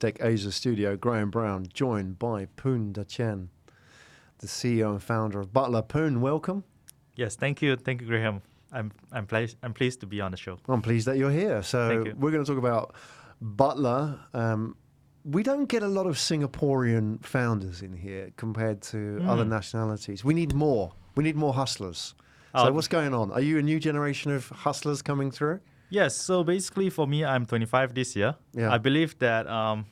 Pitchdeckasia studio, Graham Brown, joined by Poon Da Qian, the CEO and founder of Butler. Poon, welcome. Yes, thank you, Graham. I'm pleased to be on the show. I'm pleased that you're here. So we're going to talk about Butler. We don't get a lot of Singaporean founders in here compared to other nationalities. We need more. We need more hustlers. So what's going on? Are you a new generation of hustlers coming through? Yes, so basically for me, I'm 25 this year. Yeah. I believe that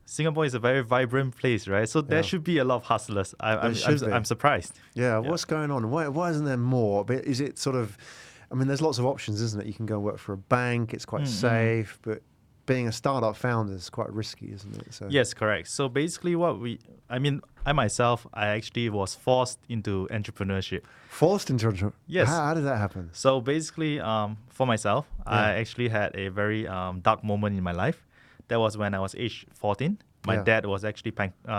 Singapore is a very vibrant place, right? So there should be a lot of hustlers. I'm surprised. Yeah, what's going on? Why isn't there more? But is it sort of, I mean, there's lots of options, isn't it? You can go and work for a bank. It's quite safe, but being a startup founder is quite risky, isn't it? So. Yes, correct. So basically I myself actually was forced into entrepreneurship. Forced into entrepreneurship? Yes. How did that happen? So basically, for myself, I actually had a very dark moment in my life. That was when I was age 14. My dad was actually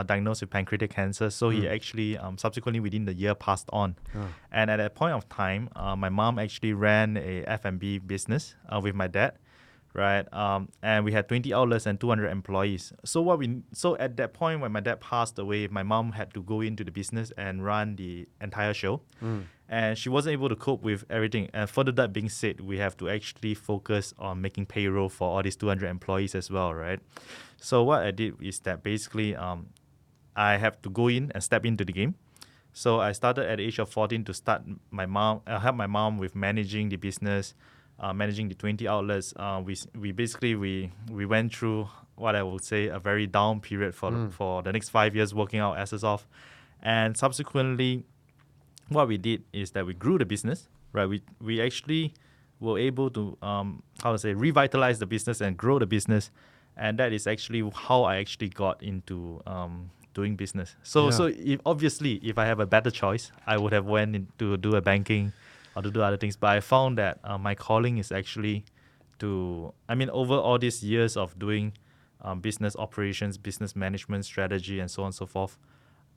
diagnosed with pancreatic cancer. So he actually, subsequently within the year, passed on. And at that point of time, my mom actually ran a F&B business with my dad. Right, and we had 20 outlets and 200 employees. So at that point when my dad passed away, my mom had to go into the business and run the entire show, and she wasn't able to cope with everything. And further that being said, we have to actually focus on making payroll for all these 200 employees as well, right? So what I did is that basically, I have to go in and step into the game. So I started at the age of 14 to help my mom with managing the business. Managing the 20 outlets, we went through what I would say a very down period for the next 5 years, working our asses off. And subsequently, what we did is that we grew the business, right? We actually were able to revitalize the business and grow the business, and that is actually how I actually got into doing business. So if I have a better choice, I would have went in to do a banking or to do other things. But I found that my calling is actually over all these years of doing business operations, business management, strategy, and so on and so forth,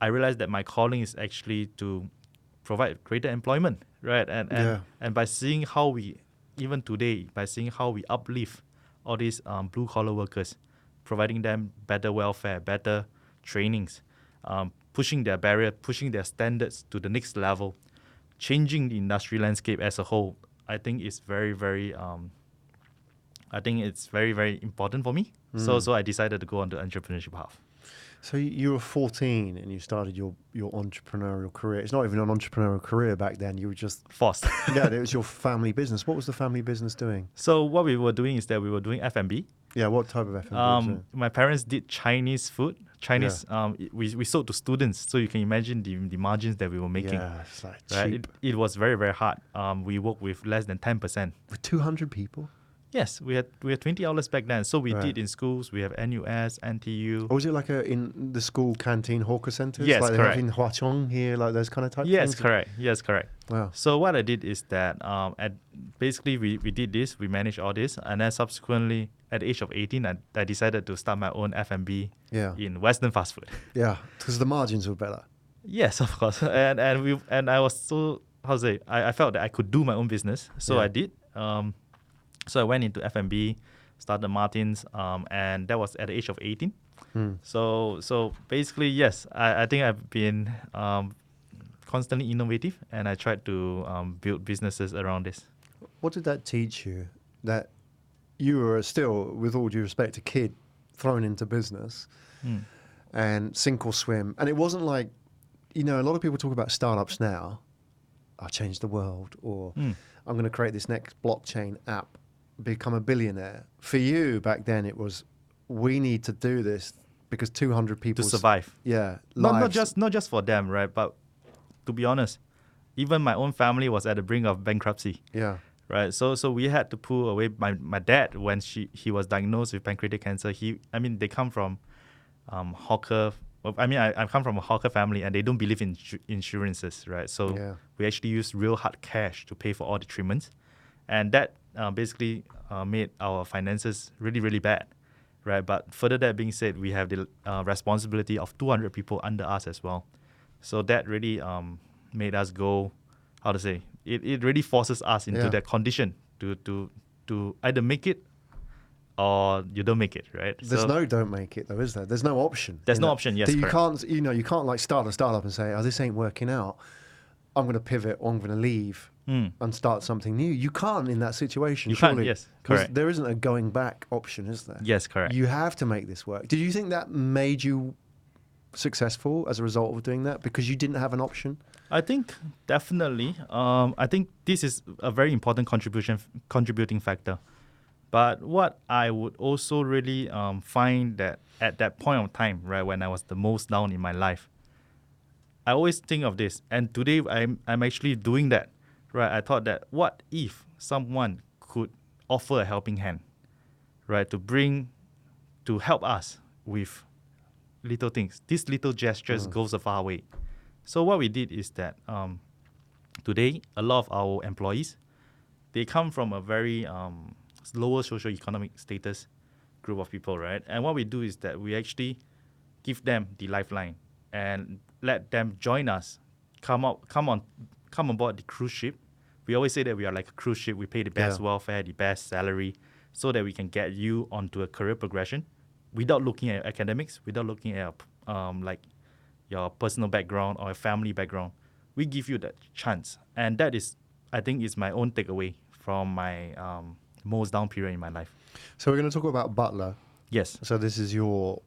I realized that my calling is actually to provide greater employment, right? And by seeing how we uplift all these blue-collar workers, providing them better welfare, better trainings, pushing their barrier, pushing their standards to the next level, changing the industry landscape as a whole, I think it's very, very very important for me. So I decided to go on the entrepreneurship path. So you were 14 and you started your entrepreneurial career. It's not even an entrepreneurial career back then. You were just forced. Yeah, it was your family business. What was the family business doing? So what we were doing is that we were doing F&B. Yeah, what type of F&B? My parents did Chinese food. We sold to students, so you can imagine the margins that we were making. Yeah, it's like right? cheap. It was very, very hard. We worked with less than 10%. With 200 people? Yes, we had 20 outlets back then. So we did in schools. We have NUS, NTU. Or was it like in the school canteen hawker centres? Yes, like correct. Like in Hua Chong here, like those kind of type Yes, things? correct. Yes, correct. Wow. So what I did is that basically we did this. We managed all this, and then subsequently at the age of 18, I decided to start my own F&B in Western fast food. Yeah, because the margins were better. Yes, of course. And I was so I felt that I could do my own business, so I did. So I went into F&B, started Martins, and that was at the age of 18. So basically, yes, I think I've been constantly innovative, and I tried to build businesses around this. What did that teach you? That you were still, with all due respect, a kid thrown into business and sink or swim. And it wasn't like, a lot of people talk about startups now. I'll change the world, or I'm going to create this next blockchain app, become a billionaire. For you back then, it was, we need to do this because 200 people to survive. Yeah, not just for them, right? But to be honest, even my own family was at the brink of bankruptcy. Yeah. Right. So we had to pull away my dad when he was diagnosed with pancreatic cancer. They come from hawker. I come from a hawker family, and they don't believe in insurances, right? So we actually use real hard cash to pay for all the treatments, and that basically made our finances really, really bad, right? But further that being said, we have the responsibility of 200 people under us as well. So that really made us go, it really forces us into that condition to either make it or you don't make it, right? There's no don't make it though, is there? There's no option. There's in no that. option, yes, You correct. can't, you can't like start a startup and say, oh, this ain't working out. I'm going to pivot or I'm going to leave and start something new. You can't in that situation. You surely. can't, yes, correct. There isn't a going back option, is there? Yes, correct. You have to make this work. Did you think that made you successful as a result of doing that because you didn't have an option? I think definitely. I think this is a very important contributing factor. But what I would also really find that at that point of time, right, when I was the most down in my life, I always think of this. And today I'm actually doing that, right? I thought that what if someone could offer a helping hand, right, to help us with little things. These little gestures goes a far way. So what we did is that today a lot of our employees, they come from a very lower socio-economic status group of people, right? And what we do is that we actually give them the lifeline and let them join us, come on board the cruise ship. We always say that we are like a cruise ship. We pay the best welfare, the best salary, so that we can get you onto a career progression without looking at academics, without looking at like your personal background or your family background. We give you that chance. And that is, I think, is my own takeaway from my most down period in my life. So we're going to talk about Butler. Yes. So this is your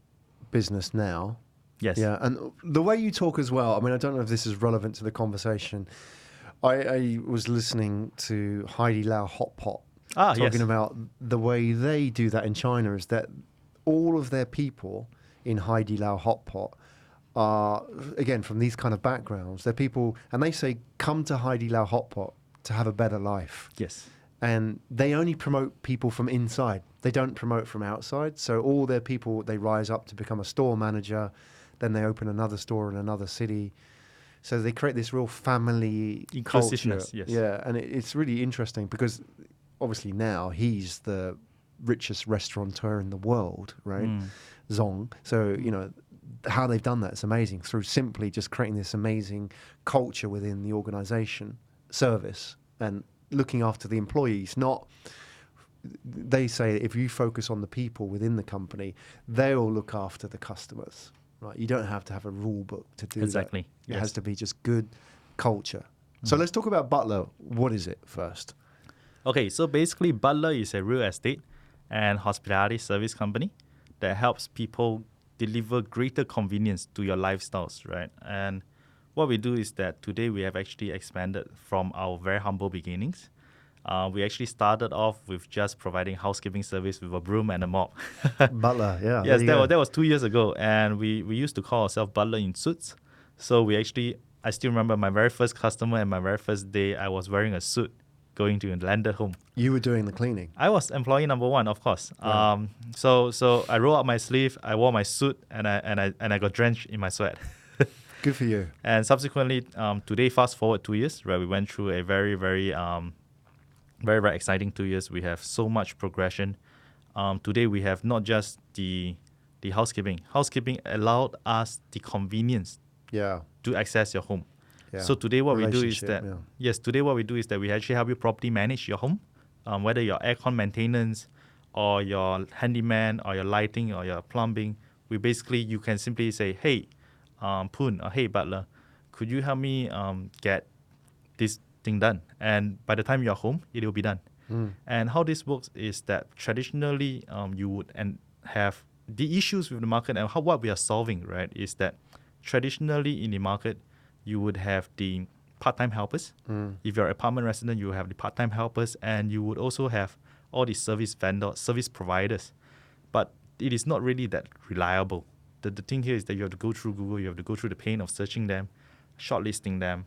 business now. Yes. Yeah, and the way you talk as well, I mean, I don't know if this is relevant to the conversation. I was listening to Heidi Lau Hot Pot talking about the way they do that in China is that all of their people in Heidi Lau Hot Pot are, again, from these kind of backgrounds. They're people, and they say, come to Heidi Lau Hot Pot to have a better life. Yes. And they only promote people from inside. They don't promote from outside. So all their people, they rise up to become a store manager. Then they open another store in another city. So they create this real family inclusiveness, culture. yes. Yeah, and it's really interesting because obviously now he's the richest restaurateur in the world, right? Zong. So, how they've done that is amazing through simply just creating this amazing culture within the organization, service, and looking after the employees. They say if you focus on the people within the company, they'll look after the customers. Right, you don't have to have a rule book to do exactly. that. It has to be just good culture. So let's talk about Butler. What is it first? Okay, so basically Butler is a real estate and hospitality service company that helps people deliver greater convenience to your lifestyles, right? And what we do is that today we have actually expanded from our very humble beginnings. We actually started off with just providing housekeeping service with a broom and a mop. Butler, yeah. Yes, that was 2 years ago. And we used to call ourselves Butler in suits. So I still remember my very first customer and my very first day, I was wearing a suit going to a landed home. You were doing the cleaning? I was employee number one, of course. Right. So I rolled up my sleeve, I wore my suit, and I got drenched in my sweat. Good for you. And subsequently, today, fast forward 2 years, right? We went through a very, very very exciting 2 years. We have so much progression. Today we have not just the housekeeping. Housekeeping allowed us the convenience to access your home. Yeah. So today what we do is that today what we do is that we actually help you properly manage your home, whether your aircon maintenance or your handyman or your lighting or your plumbing. You can simply say, hey, Poon, or hey, Butler, could you help me get this thing done? And by the time you're home, it will be done. And how this works is that traditionally you would have the issues with the market, and what we are solving, right, is that traditionally in the market you would have the part-time helpers. If you're an apartment resident, you have the part-time helpers, and you would also have all the service vendors, service providers. But it is not really that reliable. The thing here is that you have to go through Google, you have to go through the pain of searching them, shortlisting them,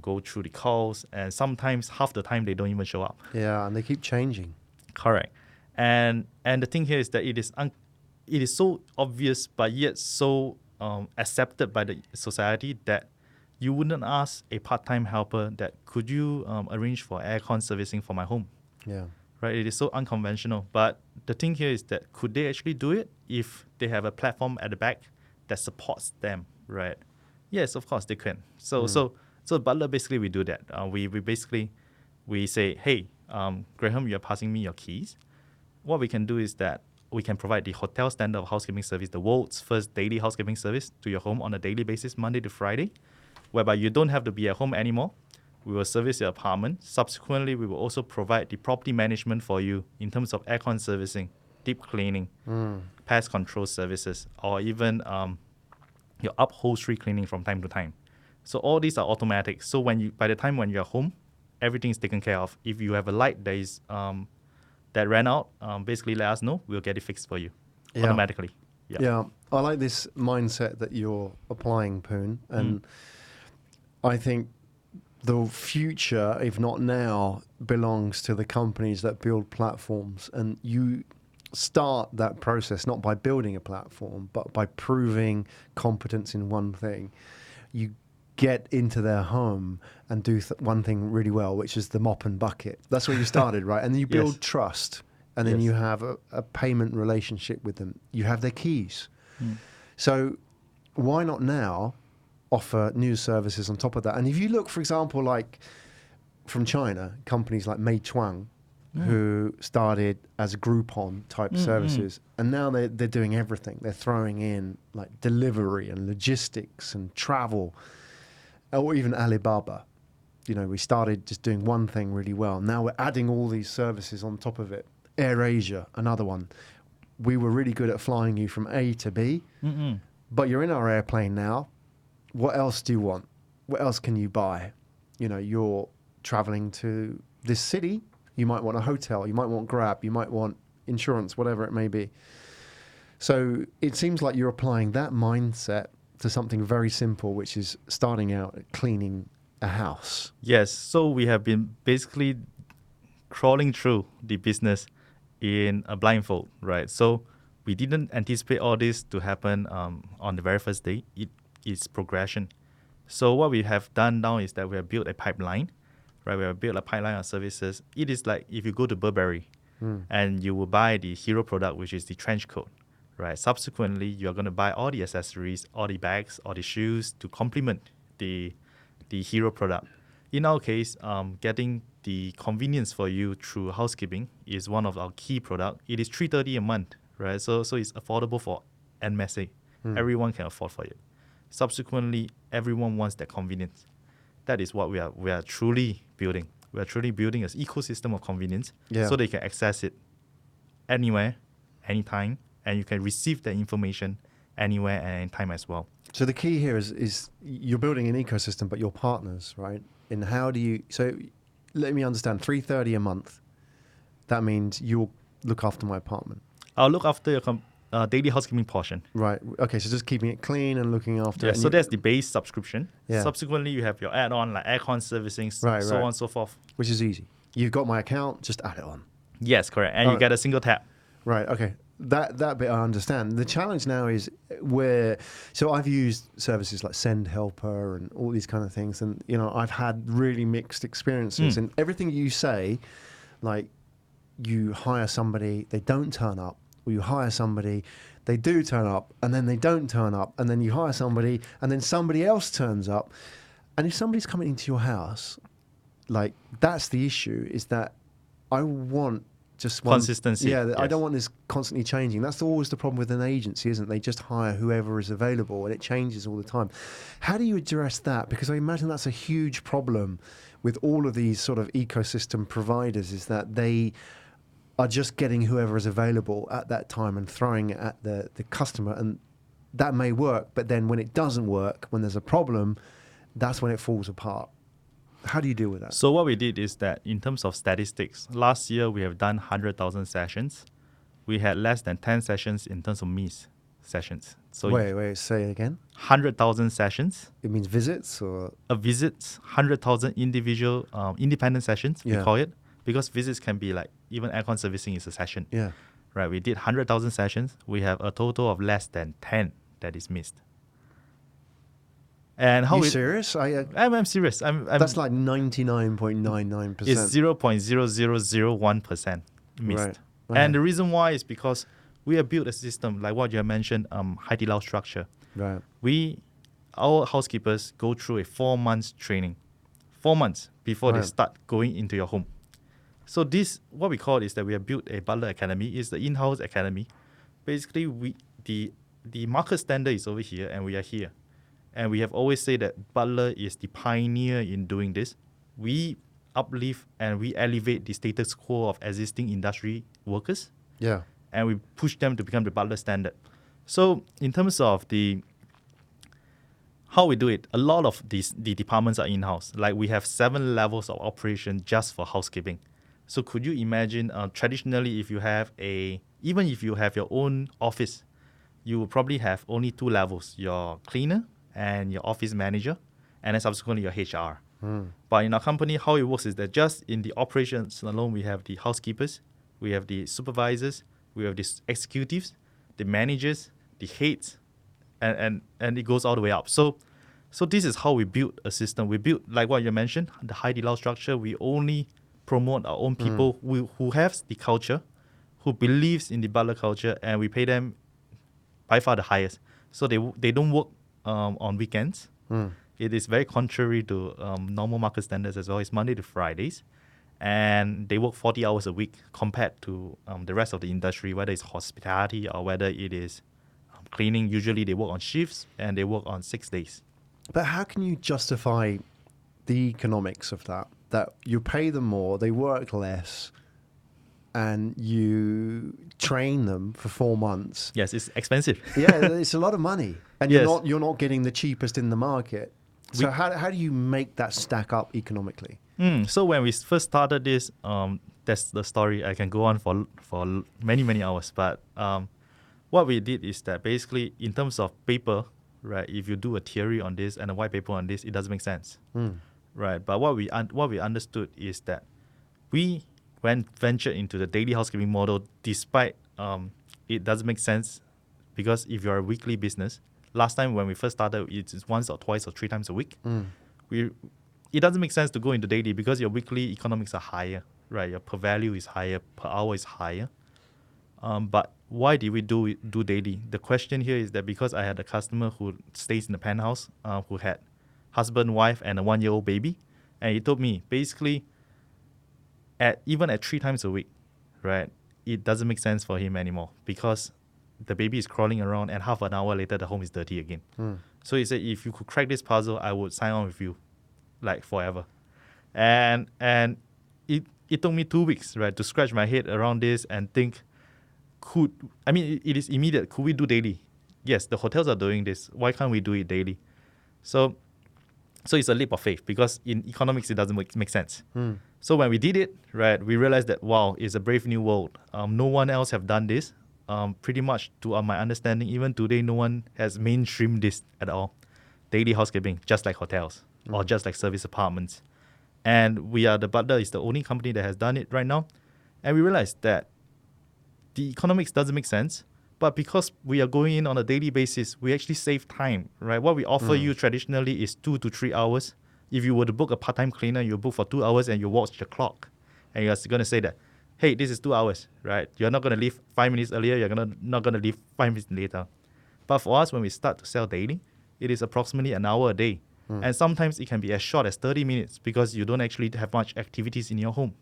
go through the calls, and sometimes half the time they don't even show up. Yeah, and they keep changing. Correct. And the thing here is that it is so obvious, but yet so accepted by the society that you wouldn't ask a part-time helper that could you arrange for aircon servicing for my home. Yeah. Right. It is so unconventional. But the thing here is that could they actually do it if they have a platform at the back that supports them, right? Yes, of course they can. So Butler, basically we do that. We say, hey, Graham, you're passing me your keys. what we can do is that we can provide the hotel standard of housekeeping service, the world's first daily housekeeping service to your home on a daily basis, Monday to Friday, whereby you don't have to be at home anymore. We will service your apartment. Subsequently, we will also provide the property management for you in terms of aircon servicing, deep cleaning, pest control services, or even your upholstery cleaning from time to time. So all these are automatic. So by the time when you're home, everything is taken care of. If you have a light that is that ran out, basically let us know. We'll get it fixed for you automatically. Yeah, I like this mindset that you're applying, Poon, and I think the future, if not now, belongs to the companies that build platforms. And you start that process not by building a platform, but by proving competence in one thing. You get into their home and do one thing really well, which is the mop and bucket. That's where you started, right? And then you build trust, and then you have a payment relationship with them. You have their keys. So why not now offer new services on top of that? And if you look, for example, like from China, companies like Meituan, who started as Groupon type services, and now they're doing everything. They're throwing in like delivery and logistics and travel, or even Alibaba. You know, we started just doing one thing really well. Now we're adding all these services on top of it. AirAsia, another one. We were really good at flying you from A to B, but you're in our airplane now. What else do you want? What else can you buy? You know, you're traveling to this city. You might want a hotel. You might want Grab. You might want insurance, whatever it may be. So it seems like you're applying that mindset to something very simple, which is starting out at cleaning a house. Yes. So we have been basically crawling through the business in a blindfold, right? So we didn't anticipate all this to happen on the very first day. It is progression. So what we have done now is that we have built a pipeline, right? We have built a pipeline of services. It is like if you go to Burberry and you will buy the hero product, which is the trench coat, right? Subsequently, you're going to buy all the accessories, all the bags, all the shoes to complement the hero product. In our case, getting the convenience for you through housekeeping is one of our key products. It is $330 a month, right? So it's affordable for en masse. Everyone can afford for it. Subsequently, everyone wants that convenience. That is what we are truly building. We are truly building an ecosystem of convenience so they can access it anywhere, anytime, and you can receive that information anywhere and anytime as well. So the key here is you're building an ecosystem, but you're partners, right? And how do you... So let me understand, $330 a month, that means you'll look after my apartment. I'll look after your daily housekeeping portion. Right. Okay, so just keeping it clean and looking after it. So that's the base subscription. Yeah. Subsequently, you have your add-on like aircon servicing, so on and so forth. Which is easy. You've got my account, just add it on. Yes, correct. And you get a single tap. Right, okay. That bit I understand. The challenge now is so I've used services like Send Helper and all these kind of things, and you know, I've had really mixed experiences. And everything you say, like you hire somebody, they don't turn up, or you hire somebody, they do turn up, and then they don't turn up, and then you hire somebody, and then somebody else turns up. And if somebody's coming into your house, like that's the issue, is that I want just one consistency. Yeah, I don't want this constantly changing. That's always the problem with an agency, isn't it? They just hire whoever is available, and it changes all the time. How do you address that? Because I imagine that's a huge problem with all of these sort of ecosystem providers, is that they are just getting whoever is available at that time and throwing it at the customer. And that may work, but then when it doesn't work, when there's a problem, that's when it falls apart. How do you deal with that? So what we did is that in terms of statistics, last year we have done 100,000 sessions. We had less than 10 sessions in terms of miss sessions. So wait, say it again. 100,000 sessions. It means visits or? Visits, 100,000 individual independent sessions, we call it. Because visits can be like, even aircon servicing is a session. Yeah. Right, we did 100,000 sessions. We have a total of less than 10 that is missed. And how? Are you serious? I'm serious. That's like 99.99%. It's 0.0001% missed. Right. And the reason why is because we have built a system like what you have mentioned, Haidilao structure. Right. Our housekeepers go through a 4 months training, 4 months before they start going into your home. So this, what we call is that we have built a Butler Academy. It's the in-house academy. Basically, the market standard is over here and we are here. And we have always said that Butler is the pioneer in doing this. We uplift and we elevate the status quo of existing industry workers. Yeah. And we push them to become the Butler standard. So in terms of how we do it, a lot of the departments are in-house. Like we have 7 levels of operation just for housekeeping. So could you imagine, traditionally, even if you have your own office, you will probably have only 2 levels, your cleaner and your office manager, and then subsequently your HR. But in our company, how it works is that just in the operations alone, we have the housekeepers, we have the supervisors, we have the executives, the managers, the heads, and it goes all the way up. So this is how we build a system. We build, like what you mentioned, the Haidilao structure. We only promote our own people who have the culture, who believes in the Butler culture, and we pay them by far the highest. So they don't work on weekends. It is very contrary to normal market standards as well. It's Monday to Fridays. And they work 40 hours a week compared to the rest of the industry, whether it's hospitality or whether it is cleaning. Usually they work on shifts and they work on 6 days. But how can you justify the economics of that? That you pay them more, they work less, and you train them for 4 months. Yes, it's expensive. Yeah, it's a lot of money. And Yes. you're not getting the cheapest in the market. So how do you make that stack up economically? So when we first started this, that's the story. I can go on for many, many hours. But what we did is that basically in terms of paper, right, if you do a theory on this and a white paper on this, it doesn't make sense. Right. But what we understood is that we ventured into the daily housekeeping model despite it doesn't make sense, because if you're a weekly business, last time when we first started, it's once or twice or 3 times a week. It doesn't make sense to go into daily because your weekly economics are higher, right? Your per value is higher, per hour is higher. But why did we do daily? The question here is that because I had a customer who stays in the penthouse, who had husband, wife, and a 1-year-old baby, and he told me basically, even at 3 times a week, right, it doesn't make sense for him anymore because the baby is crawling around and half an hour later the home is dirty again. So he said, if you could crack this puzzle, I would sign on with you, like forever. And it took me 2 weeks, right, to scratch my head around this and think, it is immediate. Could we do daily? Yes, the hotels are doing this. Why can't we do it daily? So it's a leap of faith because in economics, it doesn't make sense. So when we did it, right, we realized that, wow, it's a brave new world. No one else have done this. Pretty much to my understanding, even today, no one has mainstreamed this at all. Daily housekeeping, just like hotels or just like service apartments. And the Butler is the only company that has done it right now. And we realized that the economics doesn't make sense, but because we are going in on a daily basis, we actually save time, right? What we offer you traditionally is 2 to 3 hours. If you were to book a part-time cleaner, you book for 2 hours and you watch the clock. And you're going to say that, hey, this is 2 hours, right? You're not going to leave 5 minutes earlier. You're not going to leave 5 minutes later. But for us, when we start to sell daily, it is approximately an hour a day. And sometimes it can be as short as 30 minutes because you don't actually have much activities in your home.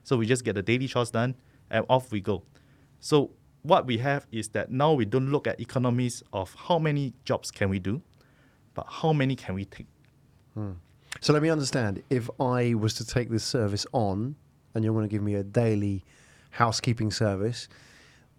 So we just get the daily chores done and off we go. So what we have is that now we don't look at economies of how many jobs can we do, but how many can we take. So let me understand. If I was to take this service on and you're going to give me a daily housekeeping service,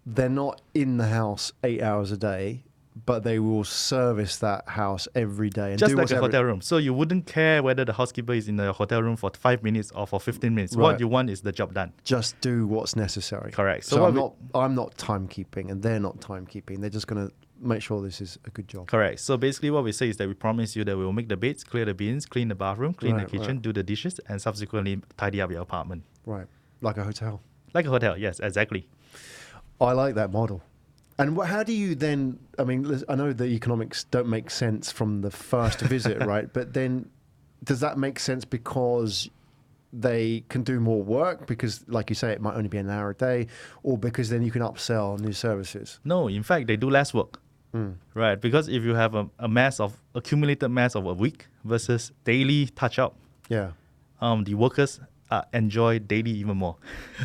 they're not in the house 8 hours a day, but they will service that house every day. And just do like a hotel room. So you wouldn't care whether the housekeeper is in the hotel room for 5 minutes or for 15 minutes. Right. What you want is the job done. Just do what's necessary. Correct. So I'm not timekeeping and they're not timekeeping. They're just going to make sure this is a good job. Correct. So basically what we say is that we promise you that we will make the beds, clear the bins, clean the bathroom, clean the kitchen, do the dishes, and subsequently tidy up your apartment. Right. Like a hotel. Like a hotel, yes, exactly. I like that model. And how do you then, I know the economics don't make sense from the first visit, right? But then does that make sense because they can do more work? Because, like you say, it might only be an hour a day, or because then you can upsell new services? No, in fact, they do less work, right? Because if you have a accumulated mass of a week versus daily touch-up, yeah, the workers enjoy daily even more.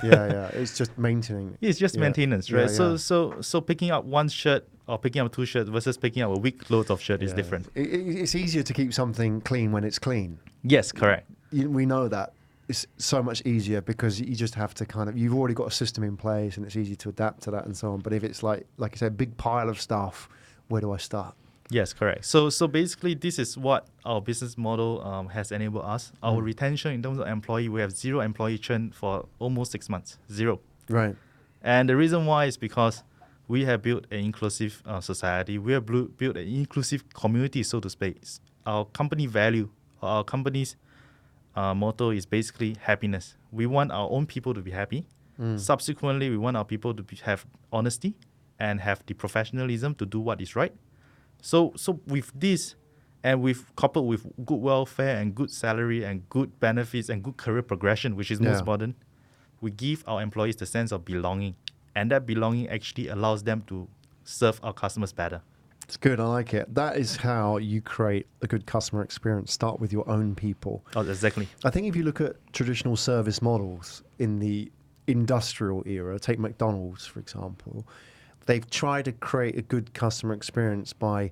Yeah. It's just maintaining. It's just maintenance, right? Yeah. So picking up one shirt or picking up 2 shirts versus picking up a week load of shirt is different. It's easier to keep something clean when it's clean. Yes, correct. We know that. It's so much easier because you just have to you've already got a system in place and it's easy to adapt to that and so on. But if it's like I said, a big pile of stuff, where do I start? Yes, correct. So basically, this is what our business model has enabled us. Our retention in terms of employee, we have 0 employee churn for almost 6 months, 0. Right. And the reason why is because we have built an inclusive society. We have built an inclusive community, so to speak. Our company value, our company's motto is basically happiness. We want our own people to be happy. Subsequently, we want our people to have honesty and have the professionalism to do what is right. So with this, and we've coupled with good welfare and good salary and good benefits and good career progression, which is most important, we give our employees the sense of belonging. And that belonging actually allows them to serve our customers better. It's good. I like it. That is how you create a good customer experience. Start with your own people. Oh, exactly. I think if you look at traditional service models in the industrial era, take McDonald's, for example, they've tried to create a good customer experience by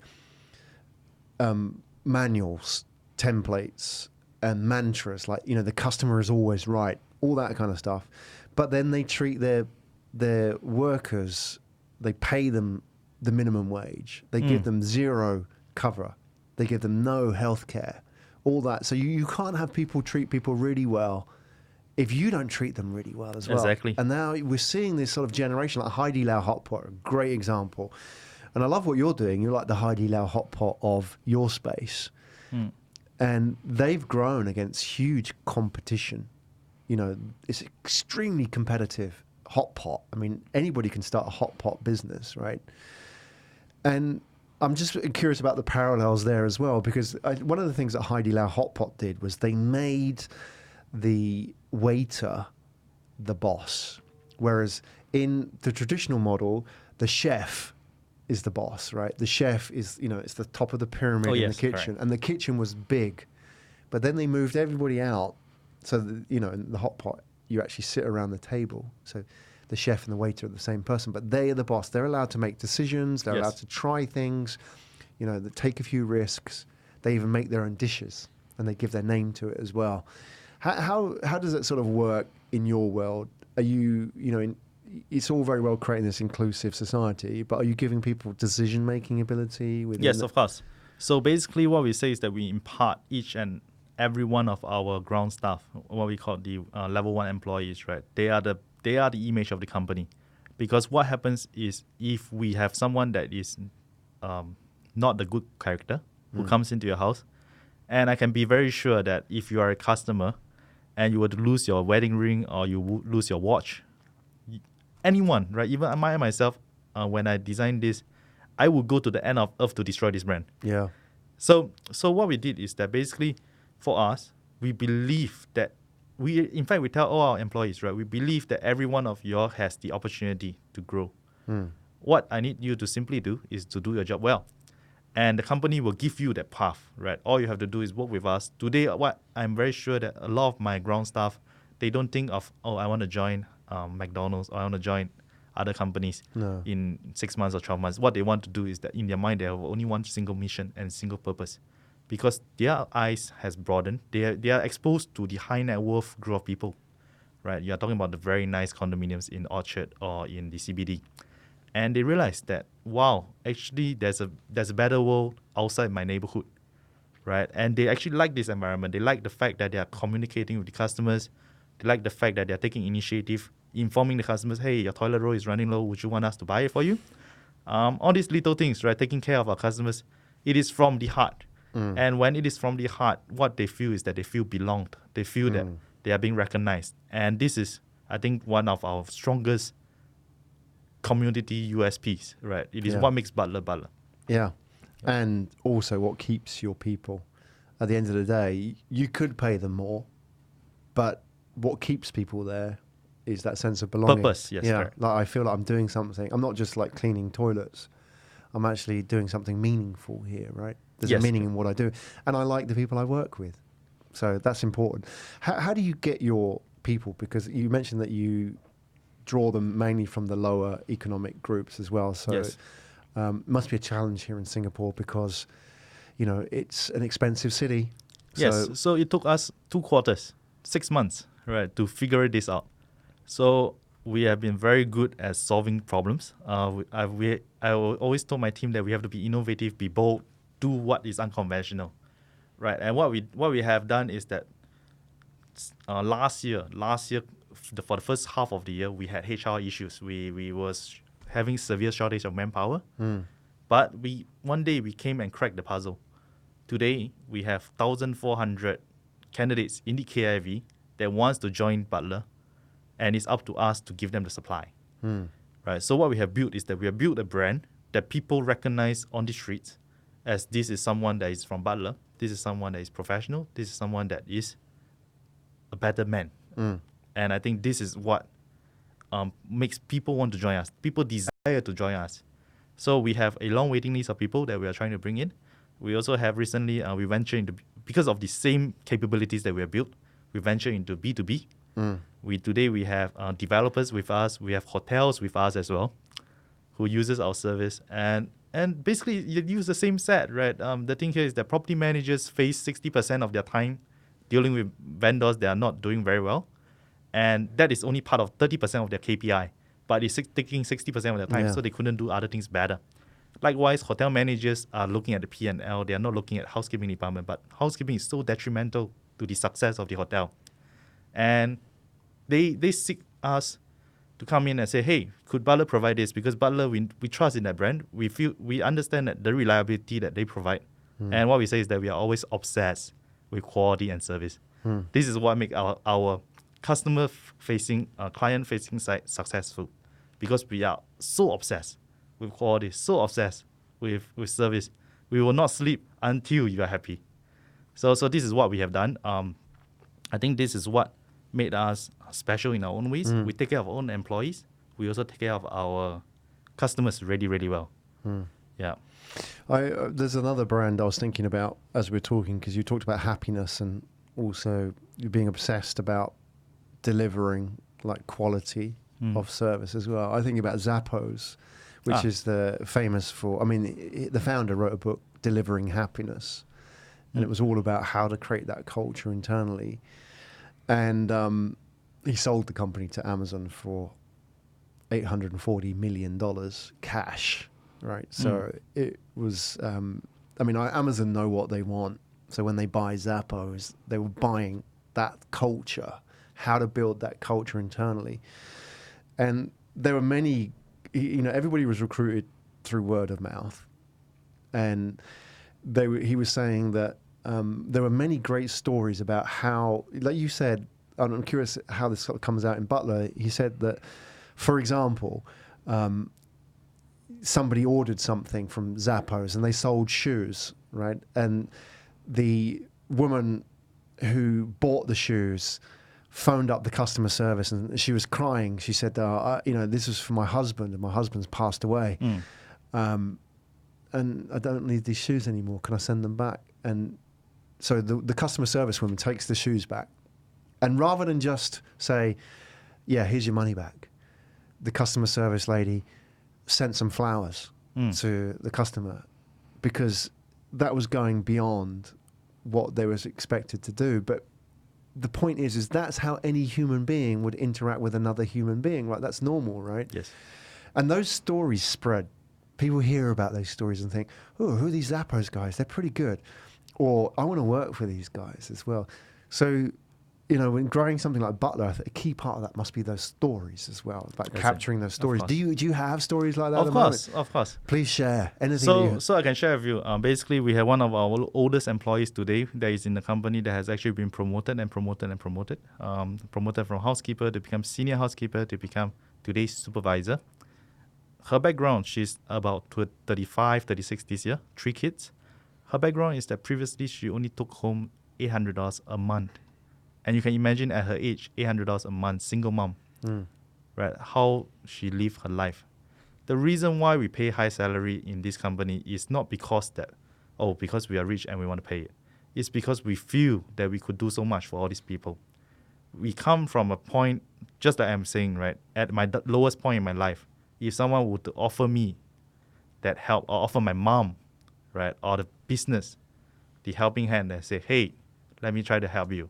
manuals, templates, and mantras like, the customer is always right, all that kind of stuff. But then they treat their workers, they pay them the minimum wage. They give them 0 cover. They give them no health care, all that. So you can't have people treat people really well if you don't treat them really well as well. Exactly. And now we're seeing this sort of generation, like Heidi Lau Hot Pot, a great example. And I love what you're doing. You're like the Heidi Lau Hot Pot of your space. And they've grown against huge competition. It's extremely competitive. Hot pot. I mean, anybody can start a hot pot business, right? And I'm just curious about the parallels there as well, because one of the things that Heidi Lau Hot Pot did was they made the waiter the boss, whereas in the traditional model, the chef is the boss, right? The chef is, it's the top of the pyramid in the kitchen, correct. and the kitchen was big, but then they moved everybody out, so that, in the hot pot, you actually sit around the table. So the chef and the waiter are the same person, but they are the boss. They're allowed to make decisions. They're allowed to try things, they take a few risks. They even make their own dishes, and they give their name to it as well. How does it sort of work in your world? Are you, it's all very well creating this inclusive society, but are you giving people decision-making ability? Yes, of course. So basically what we say is that we impart each and every one of our ground staff, what we call the level 1 employees, right? They are the image of the company. Because what happens is if we have someone that is not the good character who comes into your house, and I can be very sure that if you are a customer and you were to lose your wedding ring or you lose your watch, anyone, right? Even myself, when I designed this, I would go to the end of earth to destroy this brand. Yeah. So what we did is that basically for us, we believe that in fact, we tell all our employees, right? We believe that every one of you all has the opportunity to grow. What I need you to simply do is to do your job well. And the company will give you that path, right? All you have to do is work with us. Today, what I'm very sure that a lot of my ground staff, they don't think of, I want to join McDonald's or I want to join other companies in 6 months or 12 months. What they want to do is that in their mind, they have only one single mission and single purpose. Because their eyes has broadened. They are exposed to the high net worth group of people, right? You're talking about the very nice condominiums in Orchard or in the CBD. And they realize that, wow, actually there's a better world outside my neighborhood, right? And they actually like this environment. They like the fact that they are communicating with the customers. They like the fact that they are taking initiative, informing the customers, hey, your toilet roll is running low. Would you want us to buy it for you? All these little things, right? Taking care of our customers. It is from the heart. And when it is from the heart, what they feel is that they feel belonged. They feel that they are being recognized. And this is, I think, one of our strongest community USPs, right? It is what makes Butler. Yeah. And also what keeps your people. At the end of the day, you could pay them more, but what keeps people there is that sense of belonging. Purpose, yes. Yeah. Correct. Like I feel like I'm doing something. I'm not just like cleaning toilets. I'm actually doing something meaningful here, right? There's a meaning in what I do. And I like the people I work with. So that's important. How do you get your people? Because you mentioned that you draw them mainly from the lower economic groups as well. So Yes. it must be a challenge here in Singapore because, you know, it's an expensive city. Yes. So it took us 2 quarters, 6 months, right, to figure this out. So we have been very good at solving problems. I always told my team that we have to be innovative, be bold, do what is unconventional, right? And what we have done is that last year, for the first half of the year, we had HR issues. We was having severe shortage of manpower, but one day we came and cracked the puzzle. Today we have 1,400 candidates in the KIV that wants to join Butler, and it's up to us to give them the supply. Right. So what we have built is that we have built a brand that people recognize on the streets as this is someone that is from Butler. This is someone that is professional. This is someone that is a better man. And I think this is what makes people want to join us. People desire to join us. So we have a long waiting list of people that we are trying to bring in. We also have recently, we ventured into, because of the same capabilities that we have built, we ventured into B2B. Today we have developers with us. We have hotels with us as well, who uses our service. And basically, you use the same set, right? The thing here is that property managers face 60% of their time dealing with vendors that are not doing very well. And that is only part of 30% of their KPI. But it's taking 60% of their time, so they couldn't do other things better. Likewise, hotel managers are looking at the P&L. They are not looking at housekeeping department. But housekeeping is so detrimental to the success of the hotel. And they seek us to come in and say, hey, could Butler provide this? Because Butler, we trust in that brand. We understand that the reliability that they provide. And what we say is that we are always obsessed with quality and service. This is what makes our customer-facing, client-facing side successful, because we are so obsessed with quality, so obsessed with service. We will not sleep until you are happy. So this is what we have done. I think this is what made us special in our own ways. We take care of our own employees. We also take care of our customers really, really well. Yeah. There's another brand I was thinking about as we were talking, because you talked about happiness and also you being obsessed about delivering like quality of service as well. I think about Zappos, which is famous for, I mean, the founder wrote a book, Delivering Happiness, and it was all about how to create that culture internally. And he sold the company to Amazon for $840 million cash, right? So it was, Amazon know what they want. So when they buy Zappos, they were buying that culture, how to build that culture internally. And there were many, everybody was recruited through word of mouth. And he was saying that there were many great stories about how, like you said, and I'm curious how this sort of comes out in Butler. He said that, for example, somebody ordered something from Zappos and they sold shoes, right? And the woman who bought the shoes phoned up the customer service and she was crying. She said, this is for my husband and my husband's passed away. And I don't need these shoes anymore. Can I send them back? And so the customer service woman takes the shoes back. And rather than just say, yeah, here's your money back, the customer service lady sent some flowers to the customer, because that was going beyond what they was expected to do. But the point is that's how any human being would interact with another human being, right? That's normal, right? Yes. And those stories spread. People hear about those stories and think, oh, who are these Zappos guys? They're pretty good. Or I want to work for these guys as well. So, when growing something like Butler, I think a key part of that must be those stories as well, about capturing those stories. Do you have stories like that at the moment? Of course. Please share anything. So I can share with you. Basically, we have one of our oldest employees today that is in the company that has actually been promoted. Promoted from housekeeper to become senior housekeeper to become today's supervisor. Her background, she's about 35, 36 this year, 3 kids. Her background is that previously she only took home $800 a month. And you can imagine at her age, $800 a month, single mom, right? How she lived her life. The reason why we pay high salary in this company is not because we are rich and we want to pay it. is because we feel that we could do so much for all these people. We come from a point, just like I'm saying, right, at my lowest point in my life. If someone would offer me that help, or offer my mom, right, or the business, the helping hand, and say, hey, let me try to help you.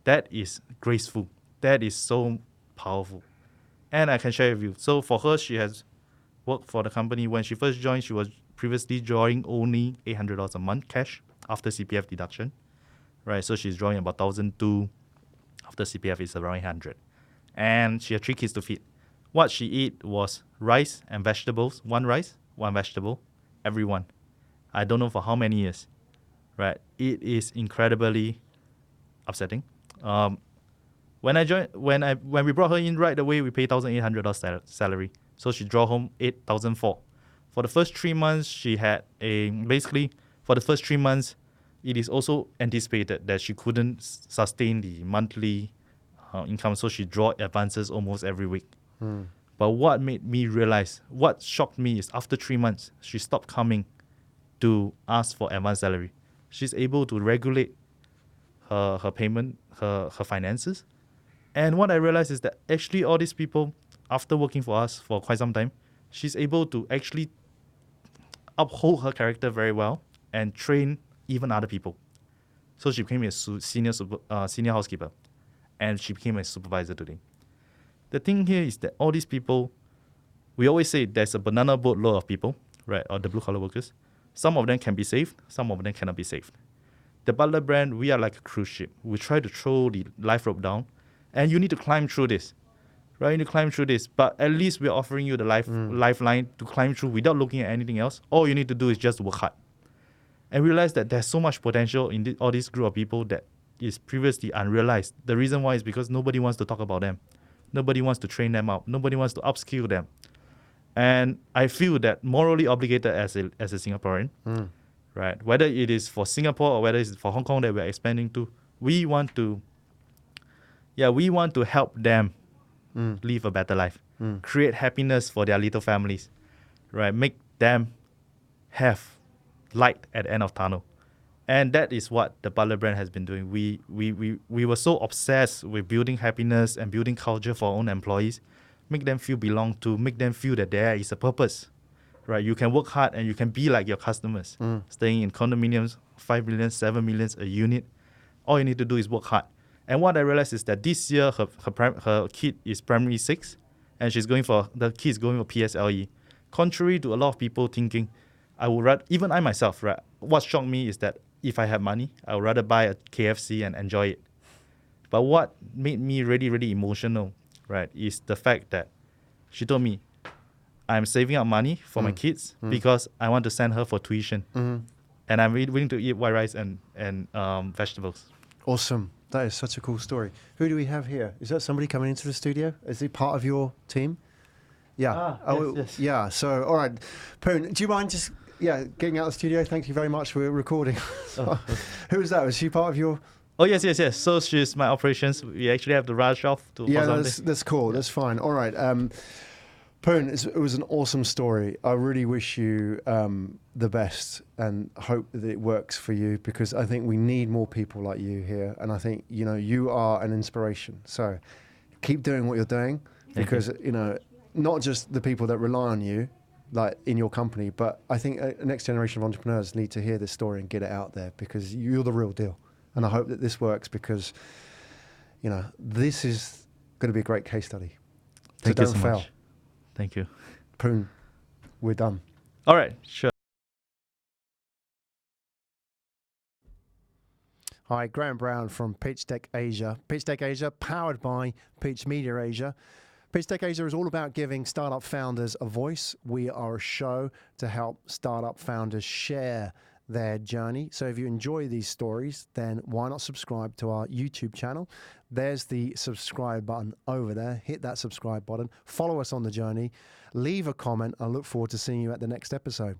That is graceful. That is so powerful. And I can share with you. So for her, she has worked for the company. When she first joined, she was previously drawing only $800 a month cash after CPF deduction, right? So she's drawing about $1,200. After CPF is around 800. And she had 3 kids to feed. What she ate was rice and vegetables. 1 rice, 1 vegetable, every one. I don't know for how many years, right? It is incredibly upsetting. When we brought her in right away, we paid $1,800 salary. So she draw home $8,400. For the first 3 months, she had for the first 3 months, it is also anticipated that she couldn't sustain the monthly income, so she draw advances almost every week. But what made me realize, what shocked me is after 3 months, she stopped coming to ask for advance salary. She's able to regulate her payment, her finances. And what I realized is that actually all these people, after working for us for quite some time, she's able to actually uphold her character very well and train even other people. So she became a senior housekeeper, and she became a supervisor today. The thing here is that all these people, we always say there's a banana boat load of people, right, or the blue-collar workers. Some of them can be saved, some of them cannot be saved. The Butler brand, we are like a cruise ship. We try to throw the life rope down, and you need to climb through this, right? You need to climb through this, but at least we're offering you the lifeline to climb through without looking at anything else. All you need to do is just work hard. And realize that there's so much potential in all this group of people that is previously unrealized. The reason why is because nobody wants to talk about them. Nobody wants to train them up. Nobody wants to upskill them. And I feel that morally obligated as a Singaporean, right? Whether it is for Singapore or whether it's for Hong Kong that we're expanding to, we want to help them live a better life, create happiness for their little families, right? Make them have light at the end of tunnel. And that is what the Butler brand has been doing. We were so obsessed with building happiness and building culture for our own employees, make them feel belong to, make them feel that there is a purpose, right? You can work hard and you can be like your customers, staying in condominiums, 5 million, 7 million a unit. All you need to do is work hard. And what I realized is that this year her kid is primary 6, and the kid is going for PSLE. Contrary to a lot of people thinking, I would rather, even I myself, right? What shocked me is that if I had money, I would rather buy a KFC and enjoy it. But what made me really, really emotional, right, is the fact that she told me, I'm saving up money for my kids because I want to send her for tuition. And I'm willing to eat white rice and vegetables. Awesome. That is such a cool story. Who do we have here? Is that somebody coming into the studio? Is he part of your team? Yeah. Yes. Yeah. So, all right. Poon, do you mind just getting out of the studio? Thank you very much for recording. Who was that? Was she part of your... Oh, yes. So she's my operations. We actually have to rush off to... Yeah, that's cool. Yeah. That's fine. All right. Poon, it was an awesome story. I really wish you the best and hope that it works for you, because I think we need more people like you here. And I think, you are an inspiration. So keep doing what you're doing, because, not just the people that rely on you, like in your company, but I think a next generation of entrepreneurs need to hear this story and get it out there, because you're the real deal. And I hope that this works, because, this is going to be a great case study. Thank you so much. Thank you. Poon, we're done. All right, sure. Hi, Graham Brown from Pitchdeckasia. Pitchdeckasia, powered by Pitch Media Asia. Pitchdeckasia is all about giving startup founders a voice. We are a show to help startup founders share their journey. So if you enjoy these stories, then why not subscribe to our YouTube channel? There's the subscribe button over there. Hit that subscribe button. Follow us on the journey. Leave a comment. I look forward to seeing you at the next episode.